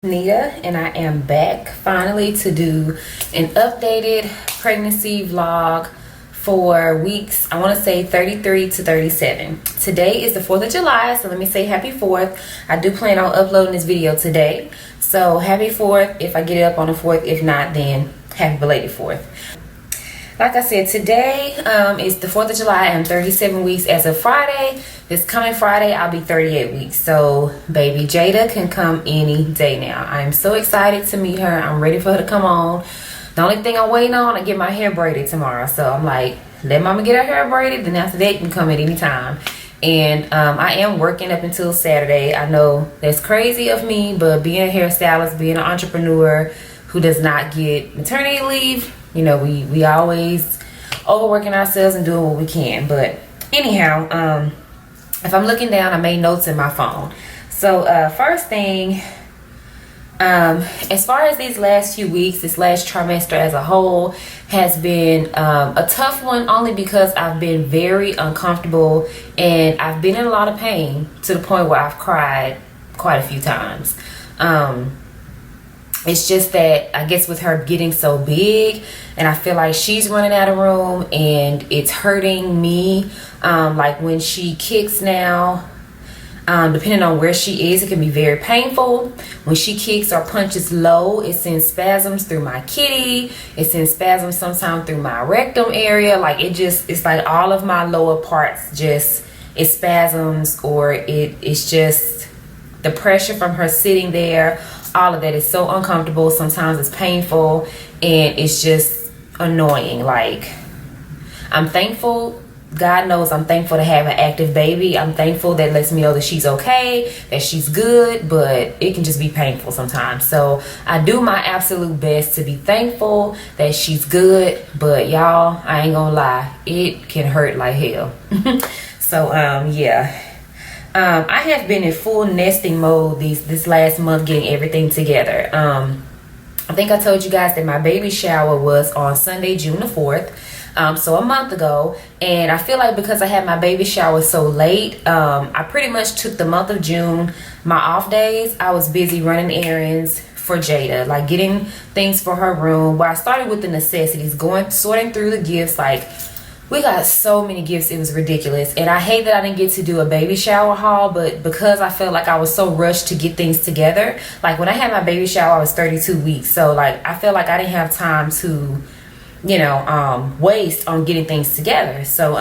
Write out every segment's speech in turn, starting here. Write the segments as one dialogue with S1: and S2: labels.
S1: Nita, and I am back finally to do an updated pregnancy vlog for weeks, I want to say 33 to 37. Today is the 4th of July, so let me say happy 4th. I do plan on uploading this video today, so happy 4th if I get it up on the 4th. If not, then happy belated 4th. Like I said, today is the 4th of July. I'm 37 weeks as of Friday. This coming Friday, I'll be 38 weeks. So, baby Jada can come any day now. I'm so excited to meet her. I'm ready for her to come on. The only thing I'm waiting on, I get my hair braided tomorrow. So, I'm like, let mama get her hair braided. Then after that, you can come at any time. And I am working up until Saturday. I know that's crazy of me, but being a hairstylist, being an entrepreneur who does not get maternity leave, you know, we always overworking ourselves and doing what we can. But anyhow, if I'm looking down, I made notes in my phone. So first thing, as far as these last few weeks, this last trimester as a whole has been a tough one, only because I've been very uncomfortable and I've been in a lot of pain to the point where I've cried quite a few times. It's just that I guess with her getting so big, and I feel like she's running out of room and it's hurting me. Like when she kicks now, depending on where she is, it can be very painful. When she kicks or punches low, it sends spasms through my kitty. It sends spasms sometimes through my rectum area. Like it's like all of my lower parts just, it spasms, or it's just the pressure from her sitting there. All of that is so uncomfortable. Sometimes it's painful and it's just annoying. Like, I'm thankful, God knows I'm thankful to have an active baby. I'm thankful that lets me know that she's okay, that she's good, but it can just be painful sometimes. So I do my absolute best to be thankful that she's good, but y'all, I ain't gonna lie, it can hurt like hell. So yeah. I have been in full nesting mode this last month, getting everything together. I think I told you guys that my baby shower was on Sunday, June the 4th. So a month ago, and I feel like because I had my baby shower so late, I pretty much took the month of June, my off days. I was busy running errands for Jada, like getting things for her room. But I started with the necessities, sorting through the gifts. Like, we got so many gifts, it was ridiculous. And I hate that I didn't get to do a baby shower haul, but because I felt like I was so rushed to get things together, like when I had my baby shower, I was 32 weeks. So like, I felt like I didn't have time to, you know, waste on getting things together. So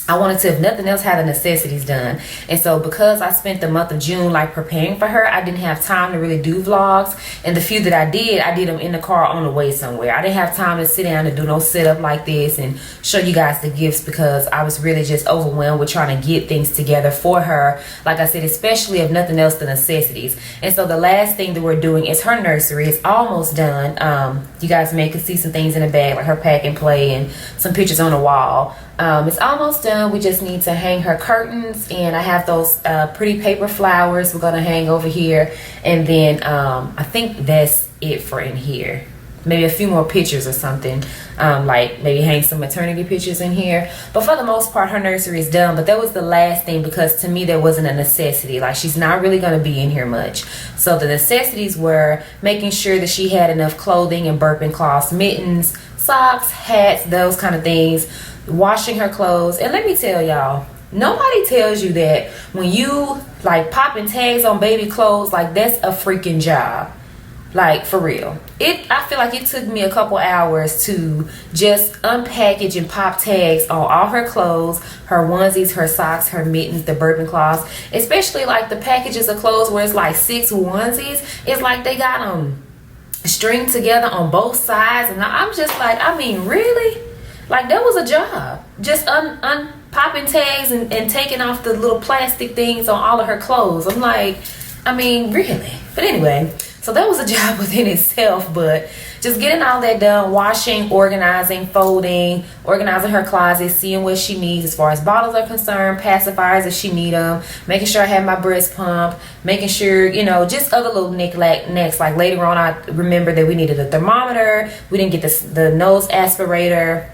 S1: I wanted to, if nothing else, have the necessities done. And so because I spent the month of June like preparing for her, I didn't have time to really do vlogs. And the few that I did them in the car on the way somewhere. I didn't have time to sit down and do no setup like this and show you guys the gifts, because I was really just overwhelmed with trying to get things together for her. Like I said, especially if nothing else, the necessities. And so the last thing that we're doing is her nursery. It's almost done. You guys may could see some things in the bag, like her pack and play and some pictures on the wall. It's almost done. We just need to hang her curtains, and I have those pretty paper flowers we're gonna hang over here, and then I think that's it for in here. Maybe a few more pictures or something, like maybe hang some maternity pictures in here. But for the most part, her nursery is done. But that was the last thing, because to me there wasn't a necessity. Like, she's not really going to be in here much. So the necessities were making sure that she had enough clothing and burping cloths, mittens, socks, hats, those kind of things, washing her clothes. And let me tell y'all, nobody tells you that when you like popping tags on baby clothes, like that's a freaking job. Like, for real. I feel like it took me a couple hours to just unpackage and pop tags on all her clothes, her onesies, her socks, her mittens, the burping cloths. Especially like the packages of clothes where it's like 6 onesies. It's like they got them stringed together on both sides. And I'm just like, I mean, really? Like, that was a job. Just unpopping tags and taking off the little plastic things on all of her clothes. I'm like, I mean, really? But anyway, so that was a job within itself. But just getting all that done, washing, organizing, folding, organizing her closet, seeing what she needs as far as bottles are concerned, pacifiers if she need them, making sure I have my breast pump, making sure, you know, just other little knickknacks. Like later on, I remember that we needed a thermometer. We didn't get the nose aspirator.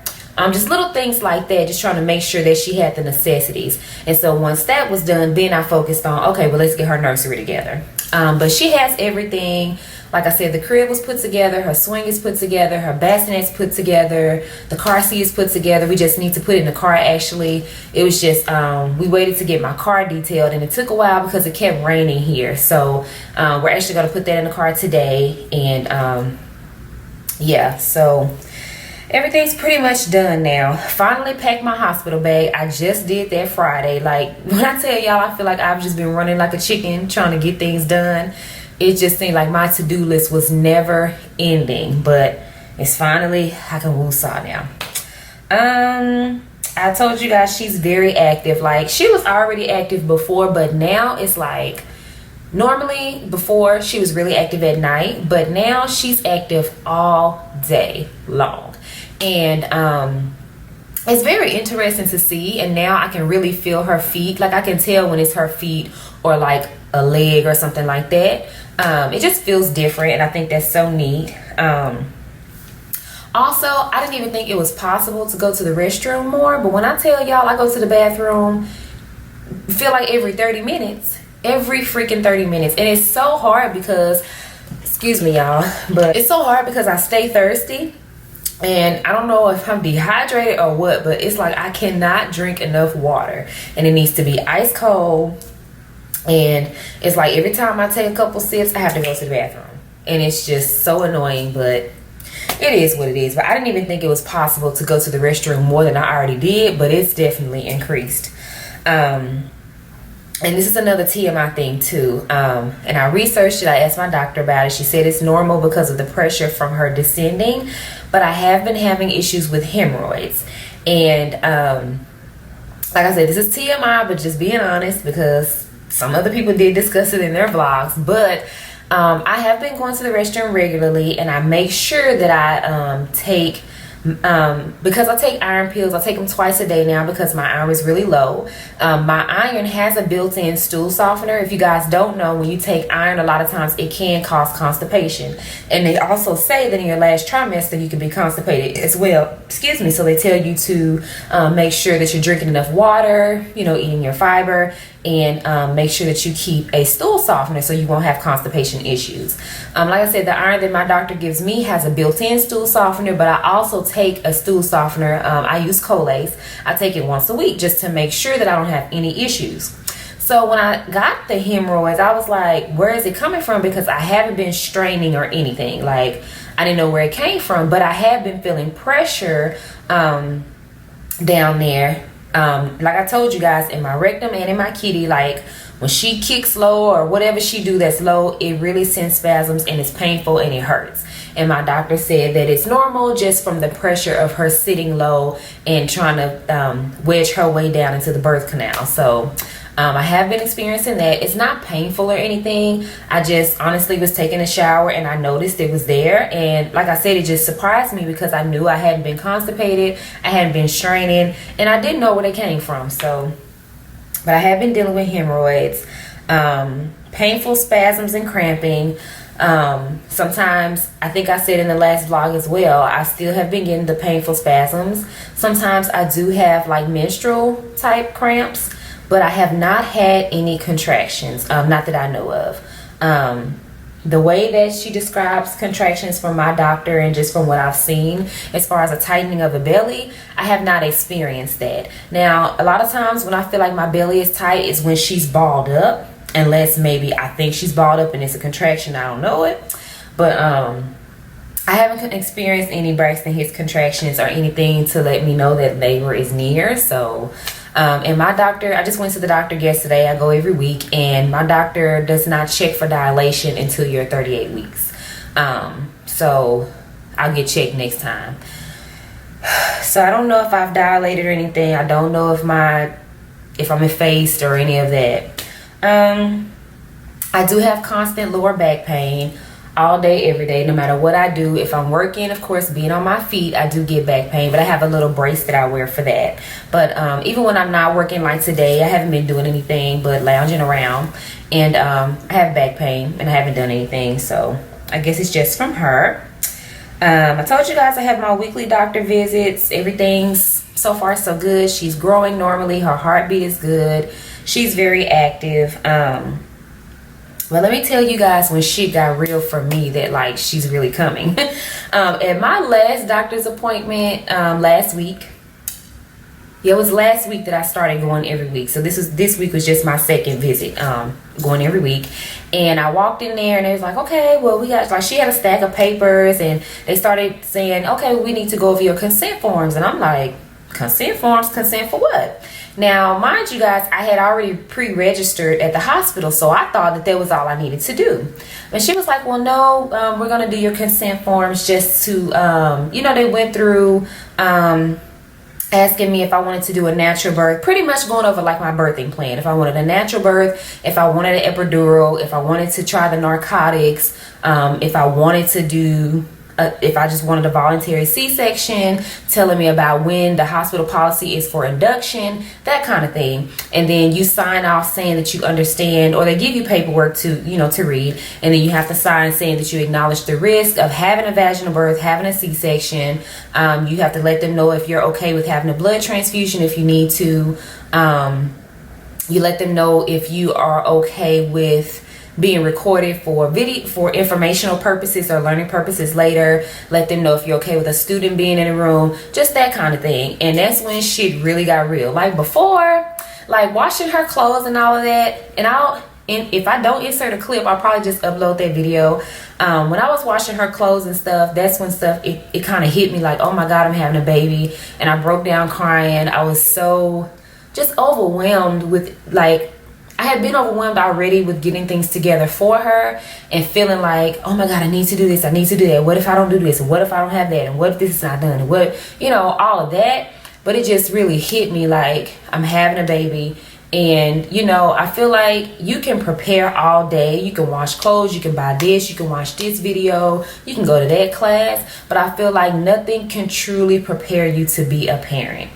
S1: Just little things like that, just trying to make sure that she had the necessities. And so once that was done, then I focused on, okay, well, let's get her nursery together. But she has everything. Like I said, the crib was put together, her swing is put together, her bassinet's put together, the car seat is put together. We just need to put it in the car. Actually, it was just we waited to get my car detailed, and it took a while because it kept raining here. So we're actually going to put that in the car today. And yeah, so everything's pretty much done now. Finally packed my hospital bag. I just did that Friday. Like, when I tell y'all, I feel like I've just been running like a chicken trying to get things done. It just seemed like my to-do list was never ending, but it's finally, I can woosah now. I told you guys she's very active. Like, she was already active before, but now it's like, normally before she was really active at night, but now she's active all day long. And it's very interesting to see, and now I can really feel her feet. Like, I can tell when it's her feet or like a leg or something like that. It just feels different, and I think that's so neat. Also, I didn't even think it was possible to go to the restroom more, but when I tell y'all I go to the bathroom, feel like every 30 minutes, every freaking 30 minutes. And it's so hard because, excuse me y'all, but it's so hard because I stay thirsty. And I don't know if I'm dehydrated or what, but it's like I cannot drink enough water, and it needs to be ice cold. And it's like every time I take a couple sips, I have to go to the bathroom, and it's just so annoying, but it is what it is. But I didn't even think it was possible to go to the restroom more than I already did, but it's definitely increased. And this is another TMI thing too. And I researched it. I asked my doctor about it. She said it's normal because of the pressure from her descending, but I have been having issues with hemorrhoids. And like I said, this is TMI, but just being honest, because some other people did discuss it in their vlogs. But I have been going to the restroom regularly, and I make sure that I take because I take iron pills. I take them twice a day now because my iron is really low. My iron has a built-in stool softener. If you guys don't know, when you take iron, a lot of times it can cause constipation. And they also say that in your last trimester you can be constipated as well. Excuse me. So they tell you to make sure that you're drinking enough water, you know, eating your fiber, and make sure that you keep a stool softener so you won't have constipation issues. Like I said, the iron that my doctor gives me has a built-in stool softener, but I also take a stool softener. I use Colace. I take it once a week just to make sure that I don't have any issues. So when I got the hemorrhoids, I was like, where is it coming from? Because I haven't been straining or anything. Like, I didn't know where it came from, but I have been feeling pressure down there. Like I told you guys, in my rectum and in my kitty, like when she kicks low or whatever she do that's low, it really sends spasms, and it's painful and it hurts. And my doctor said that it's normal just from the pressure of her sitting low and trying to wedge her way down into the birth canal. So I have been experiencing that. It's not painful or anything. I just honestly was taking a shower and I noticed it was there. And like I said, it just surprised me because I knew I hadn't been constipated. I hadn't been straining, and I didn't know where they came from. So, but I have been dealing with hemorrhoids, painful spasms and cramping. Sometimes, I think I said in the last vlog as well, I still have been getting the painful spasms. Sometimes I do have like menstrual type cramps, but I have not had any contractions, not that I know of. The way that she describes contractions from my doctor and just from what I've seen, as far as a tightening of the belly, I have not experienced that. Now, a lot of times when I feel like my belly is tight is when she's balled up, unless maybe I think she's balled up and it's a contraction, I don't know it. But I haven't experienced any Braxton Hicks contractions or anything to let me know that labor is near. So and my doctor, I just went to the doctor yesterday. I go every week, and my doctor does not check for dilation until you're 38 weeks. So I'll get checked next time. So I don't know if I've dilated or anything. I don't know if I'm effaced or any of that. I do have constant lower back pain all day, every day, no matter what I do. If I'm working, of course, being on my feet, I do get back pain, but I have a little brace that I wear for that. But even when I'm not working, like today, I haven't been doing anything but lounging around, and I have back pain and I haven't done anything. So I guess it's just from her. I told you guys I have my weekly doctor visits. Everything's so far so good. She's growing normally. Her heartbeat is good. She's very active. But let me tell you guys when shit got real for me that like she's really coming. At my last doctor's appointment last week, yeah, it was last week that I started going every week. So this week was just my second visit, going every week. And I walked in there and they was like, okay, well, we got, like, she had a stack of papers and they started saying, okay, we need to go over your consent forms. And I'm like, consent forms? Consent for what? Now, mind you guys, I had already pre-registered at the hospital, so I thought that was all I needed to do. And she was like, well, no, we're going to do your consent forms just to, you know, they went through asking me if I wanted to do a natural birth, pretty much going over like my birthing plan. If I wanted a natural birth, if I wanted an epidural, if I wanted to try the narcotics, if I wanted to do... if I just wanted a voluntary C-section, telling me about when the hospital policy is for induction, that kind of thing. And then you sign off saying that you understand, or they give you paperwork to, you know, to read. And then you have to sign saying that you acknowledge the risk of having a vaginal birth, having a C-section. You have to let them know if you're okay with having a blood transfusion if you need to. You let them know if you are okay with being recorded for video, for informational purposes or learning purposes later. Let them know if you're okay with a student being in the room, just that kind of thing. And that's when shit really got real. Like before, like washing her clothes and all of that, and if I don't insert a clip, I'll probably just upload that video. When I was washing her clothes and stuff, that's when it kind of hit me like, oh my God, I'm having a baby. And I broke down crying. I was so just overwhelmed with, like, I had been overwhelmed already with getting things together for her and feeling like, oh my God, I need to do this, I need to do that. What if I don't do this? And what if I don't have that? And what if this is not done? And what, you know, all of that. But it just really hit me like I'm having a baby. And, you know, I feel like you can prepare all day. You can wash clothes, you can buy this, you can watch this video, you can go to that class. But I feel like nothing can truly prepare you to be a parent.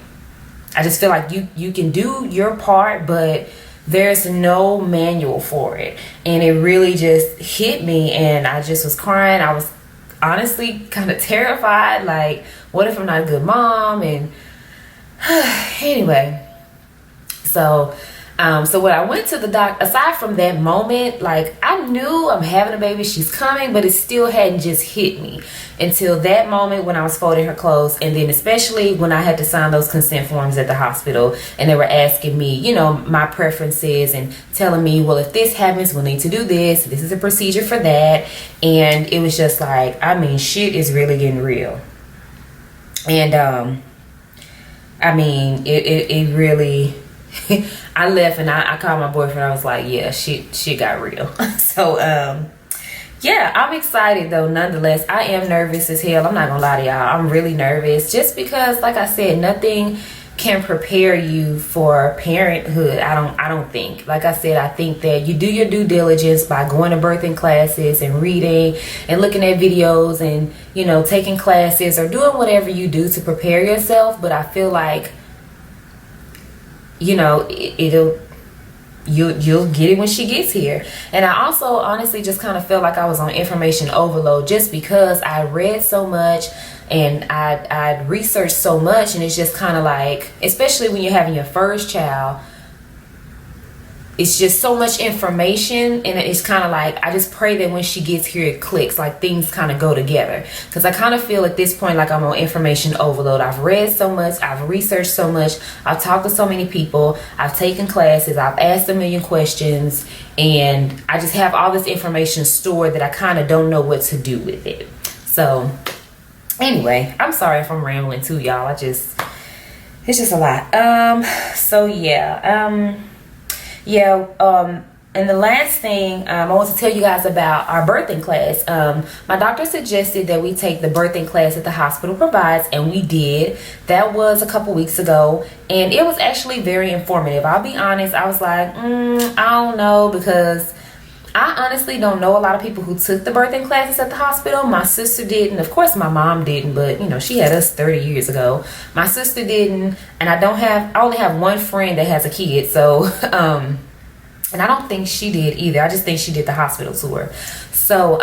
S1: I just feel like you can do your part, but there's no manual for it. And it really just hit me, and I just was crying. I was honestly kind of terrified, like, what if I'm not a good mom? And anyway, so when I went to the doc, aside from that moment, like, I knew I'm having a baby, she's coming, but it still hadn't just hit me until that moment when I was folding her clothes. And then especially when I had to sign those consent forms at the hospital, and they were asking me, you know, my preferences and telling me, well, if this happens, we'll need to do this. This is a procedure for that. And it was just like, I mean, shit is really getting real. And I mean, it really... I left and I called my boyfriend. I was like, yeah, shit got real. So yeah, I'm excited though. Nonetheless, I am nervous as hell. I'm not gonna lie to y'all, I'm really nervous, just because, like I said, nothing can prepare you for parenthood. I don't think. Like I said, I think that you do your due diligence by going to birthing classes and reading and looking at videos and, you know, taking classes or doing whatever you do to prepare yourself. But I feel like, you know, you'll get it when she gets here. And I also honestly just kind of felt like I was on information overload, just because I read so much and I researched so much. And it's just kind of like, especially when you're having your first child, it's just so much information, and it's kind of like, I just pray that when she gets here it clicks, like things kind of go together. Because I kind of feel at this point like I'm on information overload. I've read so much, I've researched so much, I've talked to so many people, I've taken classes, I've asked a million questions, and I just have all this information stored that I kind of don't know what to do with it. So anyway, I'm sorry if I'm rambling too, y'all. It's just a lot. So yeah, and the last thing I want to tell you guys about our birthing class. My doctor suggested that we take the birthing class that the hospital provides, and we did. That was a couple weeks ago, and it was actually very informative. I'll be honest, I was like, I don't know, because I honestly don't know a lot of people who took the birthing classes at the hospital. My sister didn't. Of course, my mom didn't, but you know, she had us 30 years ago. My sister didn't, and I only have one friend that has a kid, so and I don't think she did either. I just think she did the hospital tour. So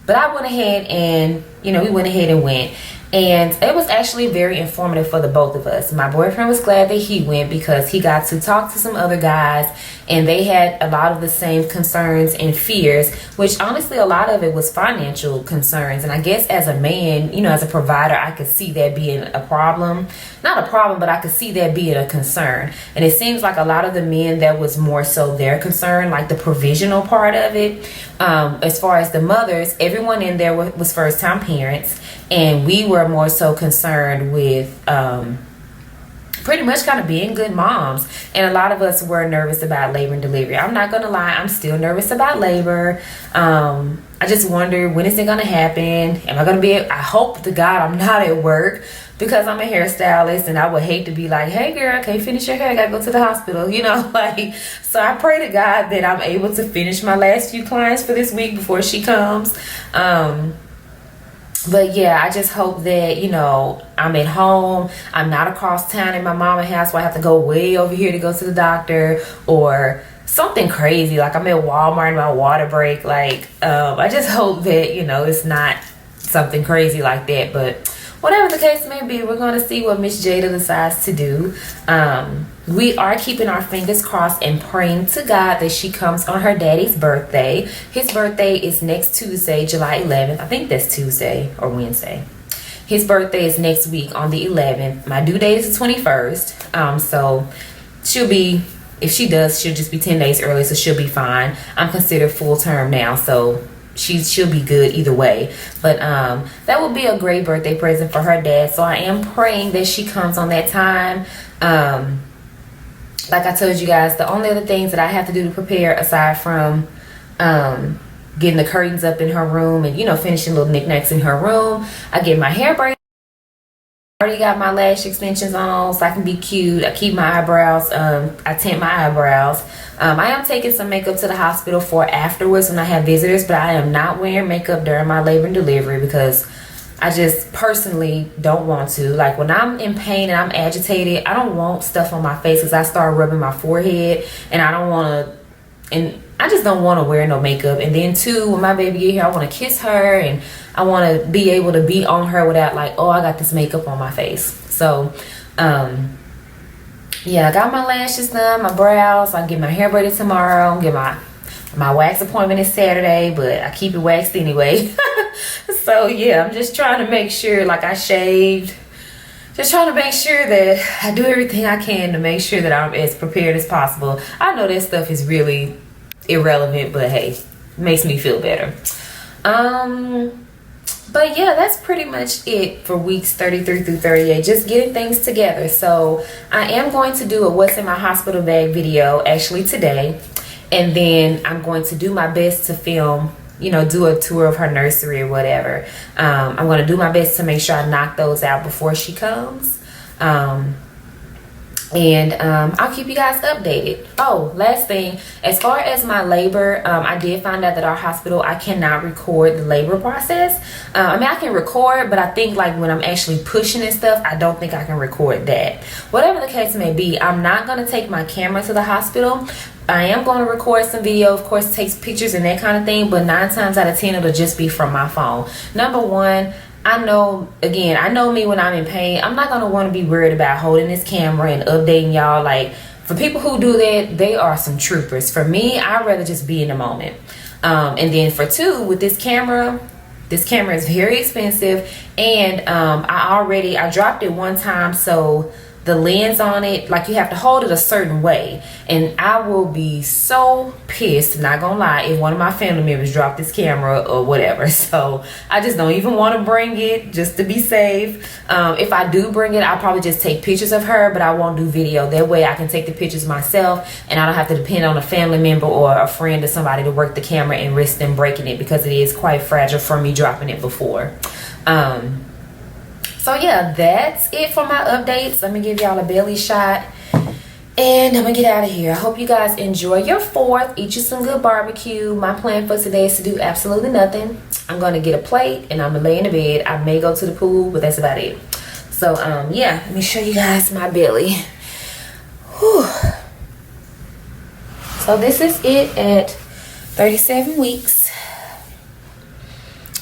S1: but I went ahead and you know, we went ahead and went. And it was actually very informative for the both of us. My boyfriend was glad that he went because he got to talk to some other guys, and they had a lot of the same concerns and fears, which honestly a lot of it was financial concerns. And I guess as a man, you know, as a provider, I could see that being a problem. Not a problem, but I could see that being a concern. And it seems like a lot of the men, that was more so their concern, like the provisional part of it. As far as the mothers, everyone in there was first time parents, and we were more so concerned with pretty much kind of being good moms. And a lot of us were nervous about labor and delivery. I'm not gonna lie, I'm still nervous about labor. I just wonder, when is it gonna happen? Am I gonna be I hope to God I'm not at work, because I'm a hairstylist, and I would hate to be like, hey girl, I can't finish your hair, I gotta go to the hospital, you know, like. So I pray to God that I'm able to finish my last few clients for this week before she comes. But yeah, I just hope that, you know, I'm at home, I'm not across town in my mama's house where I have to go way over here to go to the doctor, or something crazy like I'm at Walmart in my water break. Like, I just hope that, you know, it's not something crazy like that. But whatever the case may be, we're going to see what Miss Jada decides to do. We are keeping our fingers crossed and praying to God that she comes on her daddy's birthday. His birthday is next Tuesday, July 11th. I think that's Tuesday or Wednesday. His birthday is next week on the 11th. My due date is the 21st. So she'll be, if she does, she'll just be 10 days early, so she'll be fine. I'm considered full term now, so she'll be good either way. But that will be a great birthday present for her dad. So I am praying that she comes on that time. Like I told you guys, the only other things that I have to do to prepare, aside from getting the curtains up in her room and, you know, finishing little knickknacks in her room, I get my hair braided. I already got my lash extensions on so I can be cute. I keep my eyebrows, I tint my eyebrows. I am taking some makeup to the hospital for afterwards when I have visitors, but I am not wearing makeup during my labor and delivery because I just personally don't want to. Like, when I'm in pain and I'm agitated, I don't want stuff on my face because I start rubbing my forehead, and I don't want to, and I just don't want to wear no makeup. And then too, when my baby get here, I want to kiss her, and I want to be able to be on her without like, oh, I got this makeup on my face. So yeah, I got my lashes done, my brows. I'll get my hair braided tomorrow. Get my wax appointment is Saturday, but I keep it waxed anyway. So yeah, I'm just trying to make sure, like, I shaved. Just trying to make sure that I do everything I can to make sure that I'm as prepared as possible. I know that stuff is really irrelevant, but hey, it makes me feel better. But yeah, that's pretty much it for weeks 33 through 38, just getting things together. So I am going to do a what's in my hospital bag video actually today, and then I'm going to do my best to film, you know, do a tour of her nursery or whatever. I'm going to do my best to make sure I knock those out before she comes. And I'll keep you guys updated. Oh, last thing, as far as my labor, I did find out that our hospital, I cannot record the labor process. I mean, I can record, but I think like when I'm actually pushing and stuff, I don't think I can record that. Whatever the case may be, I'm not going to take my camera to the hospital. I am going to record some video, of course, takes pictures and that kind of thing, but 9 times out of 10 it'll just be from my phone. Number one, I know me when I'm in pain. I'm not going to want to be worried about holding this camera and updating y'all. Like, for people who do that, they are some troopers. For me, I'd rather just be in the moment. And then for two, with this camera is very expensive, and I dropped it one time, so the lens on it, like, you have to hold it a certain way, and I will be so pissed, not gonna lie, if one of my family members dropped this camera or whatever. So I just don't even want to bring it, just to be safe. If I do bring it, I'll probably just take pictures of her, but I won't do video. That way I can take the pictures myself, and I don't have to depend on a family member or a friend or somebody to work the camera and risk them breaking it, because it is quite fragile from me dropping it before. So yeah, that's it for my updates. Let me give y'all a belly shot, and I'm gonna get out of here. I hope you guys enjoy your 4th, eat you some good barbecue. My plan for today is to do absolutely nothing. I'm gonna get a plate and I'm gonna lay in the bed. I may go to the pool, but that's about it. So yeah, let me show you guys my belly. Whew. So this is it at 37 weeks.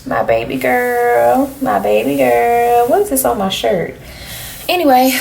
S1: My baby girl. What is this on my shirt? Anyway,